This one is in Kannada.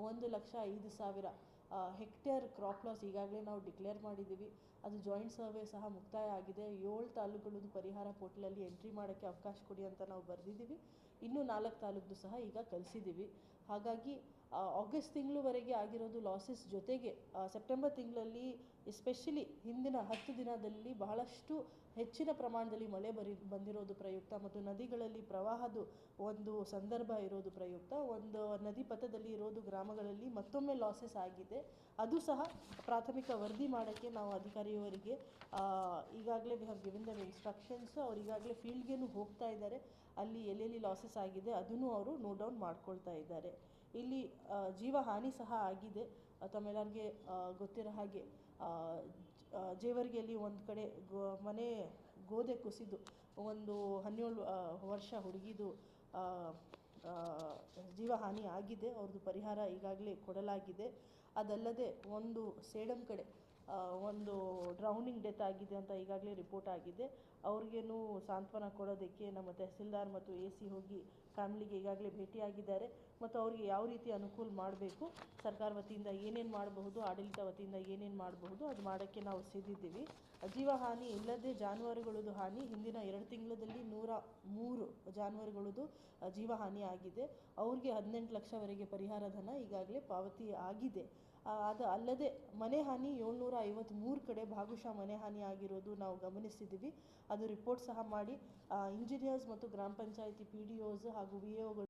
1,05,000 ಹೆಕ್ಟೇರ್ ಕ್ರಾಪ್ ಲಾಸ್ ಈಗಾಗಲೇ ನಾವು ಡಿಕ್ಲೇರ್ ಮಾಡಿದ್ದೀವಿ. ಅದು ಜಾಯಿಂಟ್ ಸರ್ವೆ ಸಹ ಮುಕ್ತಾಯ ಆಗಿದೆ. 7 ತಾಲೂಕುಗಳದ್ದು ಪರಿಹಾರ ಪೋರ್ಟಲಲ್ಲಿ ಎಂಟ್ರಿ ಮಾಡೋಕ್ಕೆ ಅವಕಾಶ ಕೊಡಿ ಅಂತ ನಾವು ಬರೆದಿದ್ದೀವಿ. ಇನ್ನೂ 4 ತಾಲೂಕದ್ದು ಸಹ ಈಗ ಕಳಿಸಿದ್ದೀವಿ. ಹಾಗಾಗಿ ಆಗಸ್ಟ್ ತಿಂಗಳವರೆಗೆ ಆಗಿರೋದು ಲಾಸಸ್ ಜೊತೆಗೆ ಸೆಪ್ಟೆಂಬರ್ ತಿಂಗಳಲ್ಲಿ ಎಸ್ಪೆಷಲಿ ಹಿಂದಿನ 10 ದಿನದಲ್ಲಿ ಬಹಳಷ್ಟು ಹೆಚ್ಚಿನ ಪ್ರಮಾಣದಲ್ಲಿ ಮಳೆ ಬಂದಿರೋದು ಪ್ರಯುಕ್ತ ಮತ್ತು ನದಿಗಳಲ್ಲಿ ಪ್ರವಾಹದ ಒಂದು ಸಂದರ್ಭ ಇರೋದು ಪ್ರಯುಕ್ತ ಒಂದು ನದಿ ಪಥದಲ್ಲಿ ಇರೋದು ಗ್ರಾಮಗಳಲ್ಲಿ ಮತ್ತೊಮ್ಮೆ ಲಾಸಸ್ ಆಗಿದೆ. ಅದು ಸಹ ಪ್ರಾಥಮಿಕ ವರದಿ ಮಾಡೋಕ್ಕೆ ನಾವು ಅಧಿಕಾರಿಯವರಿಗೆ ಈಗಾಗಲೇ we have given them instructions. ಅವ್ರು ಈಗಾಗಲೇ ಫೀಲ್ಡ್ಗೇನು ಹೋಗ್ತಾ ಇದ್ದಾರೆ. ಅಲ್ಲಿ ಎಲ್ಲೆಲ್ಲಿ ಲಾಸಸ್ ಆಗಿದೆ ಅದನ್ನು ಅವರು ನೋಟ್ ಡೌನ್ ಮಾಡ್ಕೊಳ್ತಾ ಇದ್ದಾರೆ. ಇಲ್ಲಿ ಜೀವ ಹಾನಿ ಸಹ ಆಗಿದೆ. ತಮ್ಮೆಲ್ಲರಿಗೆ ಗೊತ್ತಿರೋ ಹಾಗೆ ಜೇವರ್ಗಿಯಲ್ಲಿ ಒಂದು ಕಡೆ ಮನೆ ಗೋಡೆ ಕುಸಿದು ಒಂದು 17 ವರ್ಷ ಹುಡುಗಿದು ಜೀವಹಾನಿ ಆಗಿದೆ. ಅವ್ರದ್ದು ಪರಿಹಾರ ಈಗಾಗಲೇ ಕೊಡಲಾಗಿದೆ. ಅದಲ್ಲದೆ ಒಂದು ಸೇಡಂ ಕಡೆ ಒಂದು ಡ್ರೌನಿಂಗ್ ಡೆತ್ ಆಗಿದೆ ಅಂತ ಈಗಾಗಲೇ ರಿಪೋರ್ಟ್ ಆಗಿದೆ. ಅವ್ರಿಗೇನು ಸಾಂತ್ವನ ಕೊಡೋದಕ್ಕೆ ನಮ್ಮ ತಹಸೀಲ್ದಾರ್ ಮತ್ತು AC ಹೋಗಿ ಫ್ಯಾಮಿಲಿಗೆ ಈಗಾಗಲೇ ಭೇಟಿಯಾಗಿದ್ದಾರೆ ಮತ್ತು ಅವರಿಗೆ ಯಾವ ರೀತಿ ಅನುಕೂಲ ಮಾಡಬೇಕು, ಸರ್ಕಾರ ವತಿಯಿಂದ ಏನೇನು ಮಾಡಬಹುದು, ಆಡಳಿತ ವತಿಯಿಂದ ಏನೇನು ಮಾಡಬಹುದು ಅದು ಮಾಡೋಕ್ಕೆ ನಾವು ಸಿದ್ಧಿದ್ದೀವಿ. ಜೀವಹಾನಿ ಇಲ್ಲದೆ ಜಾನುವಾರುಗಳದ್ದು ಹಾನಿ ಹಿಂದಿನ 2 ತಿಂಗಳಲ್ಲಿ 103 ಜಾನುವಾರುಗಳದ್ದು ಜೀವಹಾನಿ ಆಗಿದೆ. ಅವ್ರಿಗೆ 18 ಲಕ್ಷವರೆಗೆ ಪರಿಹಾರ ಧನ ಈಗಾಗಲೇ ಪಾವತಿ ಆಗಿದೆ. ಅದು ಅಲ್ಲದೆ ಮನೆ ಹಾನಿ 753 ಕಡೆ ಭಾಗಶಃ ಮನೆ ಹಾನಿ ಆಗಿರೋದು ನಾವು ಗಮನಿಸಿದ್ದೀವಿ. ಅದು ರಿಪೋರ್ಟ್ ಸಹ ಮಾಡಿ ಇಂಜಿನಿಯರ್ಸ್ ಮತ್ತು ಗ್ರಾಮ ಪಂಚಾಯತಿ PDOs ಹಾಗೂ VAOಗಳು